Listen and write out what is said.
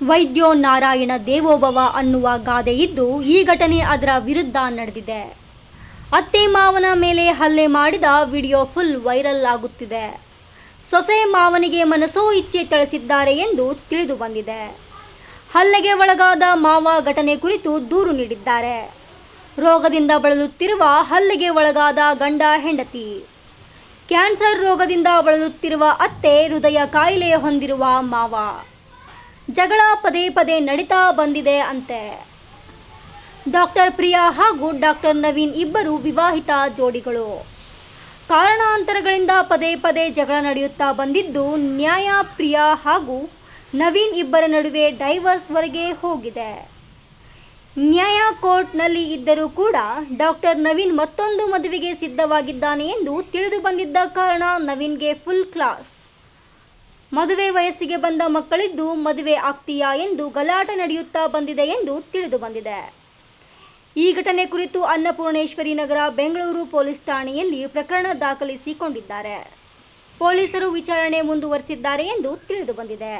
ವೈದ್ಯೋ ನಾರಾಯಣ ದೇವೋಭವ ಅನ್ನುವ ಗಾದೆ ಇದ್ದು ಈ ಘಟನೆ ಅದರ ವಿರುದ್ಧ ನಡೆದಿದೆ. ಅತ್ತೆ ಮಾವನ ಮೇಲೆ ಹಲ್ಲೆ ಮಾಡಿದ ವಿಡಿಯೋ ಫುಲ್ ವೈರಲ್ ಆಗುತ್ತಿದೆ. ಸೊಸೆ ಮಾವನಿಗೆ ಮನಸೋ ಇಚ್ಛೆ ಥಳಿಸಿದ್ದಾರೆ ಎಂದು ತಿಳಿದು ಬಂದಿದೆ. ಹಲ್ಲೆಗೆ ಒಳಗಾದ ಮಾವ ಘಟನೆ ಕುರಿತು ದೂರು ನೀಡಿದ್ದಾರೆ. ರೋಗದಿಂದ ಬಳಲುತ್ತಿರುವ ಹಲ್ಲೆಗೆ ಒಳಗಾದ ಗಂಡ ಹೆಂಡತಿ. ಕ್ಯಾನ್ಸರ್ ರೋಗದಿಂದ ಬಳಲುತ್ತಿರುವ ಅತ್ತೆ, ಹೃದಯ ಕಾಯಿಲೆ ಹೊಂದಿರುವ ಮಾವ. ಜಗಳ ಪದೇ ಪದೇ ನಡೀತಾ ಬಂದಿದೆ ಅಂತೆ. ಡಾಕ್ಟರ್ ಪ್ರಿಯಾ ಹಾಗೂ ಡಾಕ್ಟರ್ ನವೀನ್ ಇಬ್ಬರು ವಿವಾಹಿತ ಜೋಡಿಗಳು. ಕಾರಣಾಂತರಗಳಿಂದ ಪದೇ ಪದೇ ಜಗಳ ನಡೆಯುತ್ತಾ ಬಂದಿದ್ದು, ನ್ಯಾಯ ಪ್ರಿಯಾ ಹಾಗೂ ನವೀನ್ ಇಬ್ಬರ ನಡುವೆ ಡೈವರ್ಸ್ ವರೆಗೆ ಹೋಗಿದೆ. ನ್ಯಾಯ ಕೋರ್ಟ್ನಲ್ಲಿ ಇದ್ದರೂ ಕೂಡ ಡಾಕ್ಟರ್ ನವೀನ್ ಮತ್ತೊಂದು ಮದುವೆಗೆ ಸಿದ್ಧವಾಗಿದ್ದಾನೆ ಎಂದು ತಿಳಿದು ಬಂದಿದ್ದ ಕಾರಣ ನವೀನ್ಗೆ ಫುಲ್ ಕ್ಲಾಸ್. ಮದುವೆ ವಯಸ್ಸಿಗೆ ಬಂದ ಮಕ್ಕಳಿದ್ದು ಮದುವೆ ಆಗ್ತೀಯಾ ಎಂದು ಗಲಾಟೆ ನಡೆಯುತ್ತಾ ಬಂದಿದೆ ಎಂದು ತಿಳಿದು ಬಂದಿದೆ. ಈ ಘಟನೆ ಕುರಿತು ಅನ್ನಪೂರ್ಣೇಶ್ವರಿ ನಗರ ಬೆಂಗಳೂರು ಪೊಲೀಸ್ ಠಾಣೆಯಲ್ಲಿ ಪ್ರಕರಣ ದಾಖಲಿಸಿಕೊಂಡಿದ್ದಾರೆ. ಪೊಲೀಸರು ವಿಚಾರಣೆ ಮುಂದುವರೆಸಿದ್ದಾರೆ ಎಂದು ತಿಳಿದು ಬಂದಿದೆ.